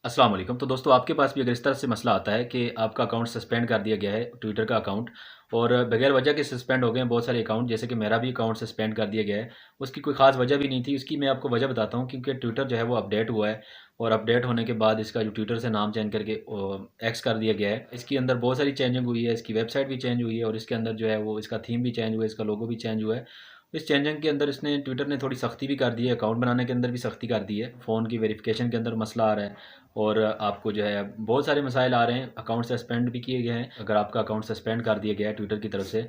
अस्सलाम वालेकुम। तो दोस्तों आपके पास भी अगर इस तरह से मसला आता है कि आपका अकाउंट सस्पेंड कर दिया गया है, ट्विटर का अकाउंट, और बगैर वजह के सस्पेंड हो गए हैं बहुत सारे अकाउंट, जैसे कि मेरा भी अकाउंट सस्पेंड कर दिया गया है। उसकी कोई ख़ास वजह भी नहीं थी, उसकी मैं आपको वजह बताता हूँ। क्योंकि ट्विटर जो है वो अपडेट हुआ है, और अपडेट होने के बाद इसका जो ट्विटर से नाम चेंज करके एक्स कर दिया गया है। इसके अंदर बहुत सारी चेंजिंग हुई है, इसकी वेबसाइट भी चेंज हुई है, और इसके अंदर जो है वो इसका थीम भी चेंज हुआ है, इसका लोगो भी चेंज हुआ है। इस चेंजिंग के अंदर इसने ट्विटर ने थोड़ी सख्ती भी कर दी है, अकाउंट बनाने के अंदर भी सख्ती कर दी है। फ़ोन की वेरिफिकेशन के अंदर मसला आ रहा है, और आपको जो है बहुत सारे मसाइल आ रहे हैं। अकाउंट सस्पेंड भी किए गए हैं, अगर आपका अकाउंट सस्पेंड कर दिया गया है ट्विटर की तरफ से।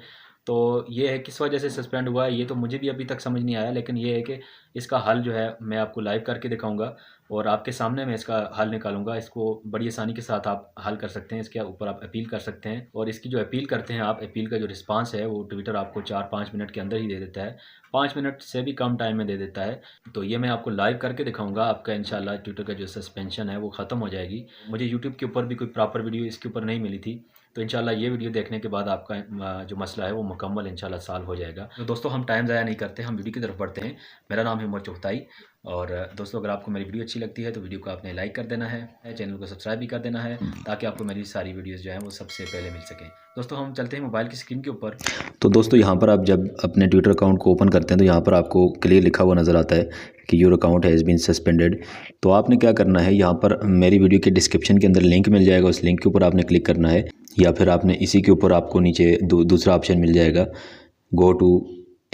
तो ये है किस वजह से सस्पेंड हुआ है, ये तो मुझे भी अभी तक समझ नहीं आया। लेकिन ये है कि इसका हल जो है मैं आपको लाइव करके दिखाऊंगा, और आपके सामने मैं इसका हल निकालूंगा। इसको बड़ी आसानी के साथ आप हल कर सकते हैं, इसके ऊपर आप अपील कर सकते हैं। और इसकी जो अपील करते हैं आप, अपील का जो रिस्पांस है वो ट्विटर आपको 4-5 मिनट के अंदर ही दे देता है, 5 मिनट से भी कम टाइम में दे देता है। तो ये मैं आपको लाइव करके दिखाऊंगा। आपका इंशाल्लाह ट्विटर का जो सस्पेंशन है वो ख़त्म हो जाएगी। मुझे यूट्यूब के ऊपर भी कोई प्रॉपर वीडियो इसके ऊपर नहीं मिली थी, तो इंशाल्लाह ये वीडियो देखने के बाद आपका जो मसला है वो मुकम्मल इंशाल्लाह सॉल्व हो जाएगा। तो दोस्तों हम टाइम ज़ाया नहीं करते, हम वीडियो की तरफ बढ़ते हैं। मेरा नाम है उमर चुगताई। और दोस्तों अगर आपको मेरी वीडियो अच्छी लगती है तो वीडियो को आपने लाइक कर देना है, चैनल को सब्सक्राइब भी कर देना है, ताकि आपको मेरी सारी वीडियोज़ जो हैं वो सबसे पहले मिल सकें। दोस्तों हम चलते हैं मोबाइल की स्क्रीन के ऊपर। तो दोस्तों यहाँ पर आप जब अपने ट्विटर अकाउंट को ओपन करते हैं तो यहाँ पर आपको क्लियर लिखा हुआ नज़र आता है कि your account has been suspended. तो आपने क्या करना है, यहाँ पर मेरी वीडियो के डिस्क्रिप्शन के अंदर लिंक मिल जाएगा, उस लिंक के ऊपर आपने क्लिक करना है, या फिर आपने इसी के ऊपर आपको नीचे दूसरा ऑप्शन मिल जाएगा गो टू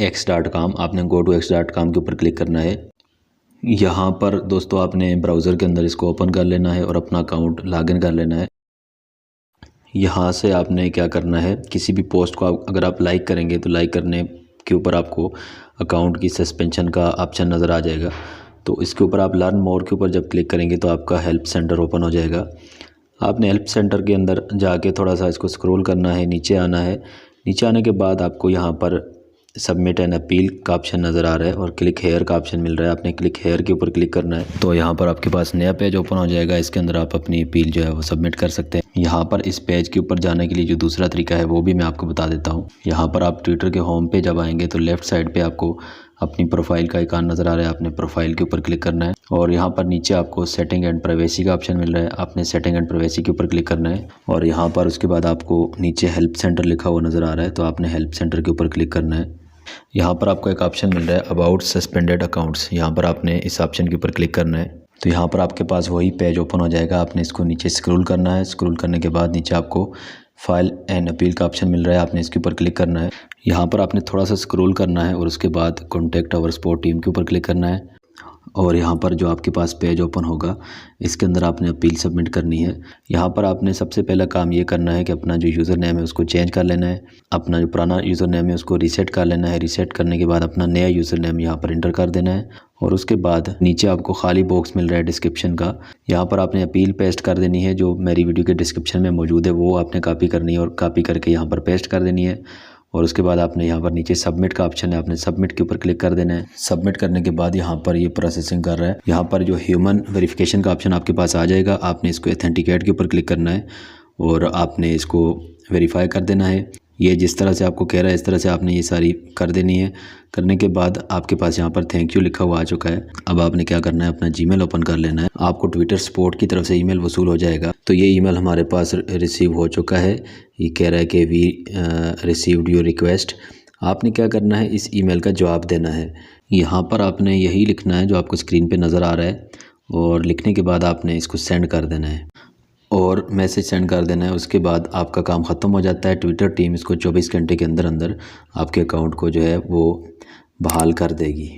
x.com। आपने गो टू x.com के ऊपर क्लिक करना है। यहाँ पर दोस्तों आपने ब्राउज़र के अंदर इसको ओपन कर लेना है और अपना अकाउंट लॉगिन कर लेना है। यहाँ से आपने क्या करना है, किसी भी पोस्ट को अगर आप लाइक करेंगे तो लाइक करने के ऊपर आपको अकाउंट की सस्पेंशन का ऑप्शन नज़र आ जाएगा। तो इसके ऊपर आप लर्न मोर के ऊपर जब क्लिक करेंगे तो आपका हेल्प सेंटर ओपन हो जाएगा। आपने हेल्प सेंटर के अंदर जाके थोड़ा सा इसको स्क्रॉल करना है, नीचे आना है। नीचे आने के बाद आपको यहाँ पर सबमिट एन अपील का ऑप्शन नज़र आ रहा है और क्लिक हेयर का ऑप्शन मिल रहा है। आपने क्लिक हेयर के ऊपर क्लिक करना है, तो यहाँ पर आपके पास नया पेज ओपन हो जाएगा। इसके अंदर आप अपनी अपील जो है वो सबमिट कर सकते हैं। यहाँ पर इस पेज के ऊपर जाने के लिए जो दूसरा तरीका है वो भी मैं आपको बता देता हूँ। यहाँ पर आप ट्विटर के होम पे जब आएंगे तो लेफ़्ट साइड पर आपको अपनी प्रोफाइल का आइकन नज़र आ रहा है, आपने प्रोफाइल के ऊपर क्लिक करना है, और यहाँ पर नीचे आपको सेटिंग एंड प्राइवेसी का ऑप्शन मिल रहा है। आपने सेटिंग एंड प्राइवेसी के ऊपर क्लिक करना है, और यहाँ पर उसके बाद आपको नीचे हेल्प सेंटर लिखा हुआ नज़र आ रहा है, तो आपने हेल्प सेंटर के ऊपर क्लिक करना है। यहाँ पर आपको एक ऑप्शन मिल रहा है अबाउट सस्पेंडेड अकाउंट्स, यहाँ पर आपने इस ऑप्शन के ऊपर क्लिक करना है। तो यहाँ पर आपके पास वही पेज ओपन हो जाएगा। आपने इसको नीचे स्क्रॉल करना है, स्क्रॉल करने के बाद नीचे आपको फाइल एंड अपील का ऑप्शन मिल रहा है, आपने इसके ऊपर क्लिक करना है। यहाँ पर आपने थोड़ा सा स्क्रॉल करना है और उसके बाद कॉन्टैक्ट आवर सपोर्ट टीम के ऊपर क्लिक करना है, और यहाँ पर जो आपके पास पेज ओपन होगा इसके अंदर आपने अपील सबमिट करनी है। यहाँ पर आपने सबसे पहला काम ये करना है कि अपना जो यूज़र नेम है उसको चेंज कर लेना है, अपना जो पुराना यूज़र नेम है उसको रीसेट कर लेना है। रीसेट करने के बाद अपना नया यूज़र नेम यहाँ पर इंटर कर देना है, और उसके बाद नीचे आपको खाली बॉक्स मिल रहा है डिस्क्रिप्शन का, यहाँ पर आपने अपील पेस्ट कर देनी है। जो मेरी वीडियो के डिस्क्रिप्शन में मौजूद है वो आपने कॉपी करनी है, और कॉपी करके यहाँ पर पेस्ट कर देनी है। और उसके बाद आपने यहाँ पर नीचे सबमिट का ऑप्शन है, आपने सबमिट के ऊपर क्लिक कर देना है। सबमिट करने के बाद यहाँ पर ये प्रोसेसिंग कर रहा है। यहाँ पर जो ह्यूमन वेरिफिकेशन का ऑप्शन आपके पास आ जाएगा, आपने इसको ऑथेंटिकेट के ऊपर क्लिक करना है, और आपने इसको वेरीफाई कर देना है। ये जिस तरह से आपको कह रहा है इस तरह से आपने ये सारी कर देनी है। करने के बाद आपके पास यहाँ पर थैंक यू लिखा हुआ आ चुका है। अब आपने क्या करना है, अपना जीमेल ओपन कर लेना है। आपको ट्विटर सपोर्ट की तरफ से ईमेल वसूल हो जाएगा। तो ये ईमेल हमारे पास रिसीव हो चुका है। ये कह रहा है कि वी रिसीव्ड योर रिक्वेस्ट। आपने क्या करना है, इस ईमेल का जवाब देना है। यहाँ पर आपने यही लिखना है जो आपको स्क्रीन पर नज़र आ रहा है, और लिखने के बाद आपने इसको सेंड कर देना है और मैसेज सेंड कर देना है। उसके बाद आपका काम ख़त्म हो जाता है। ट्विटर टीम इसको 24 घंटे के अंदर अंदर आपके अकाउंट को जो है वो बहाल कर देगी।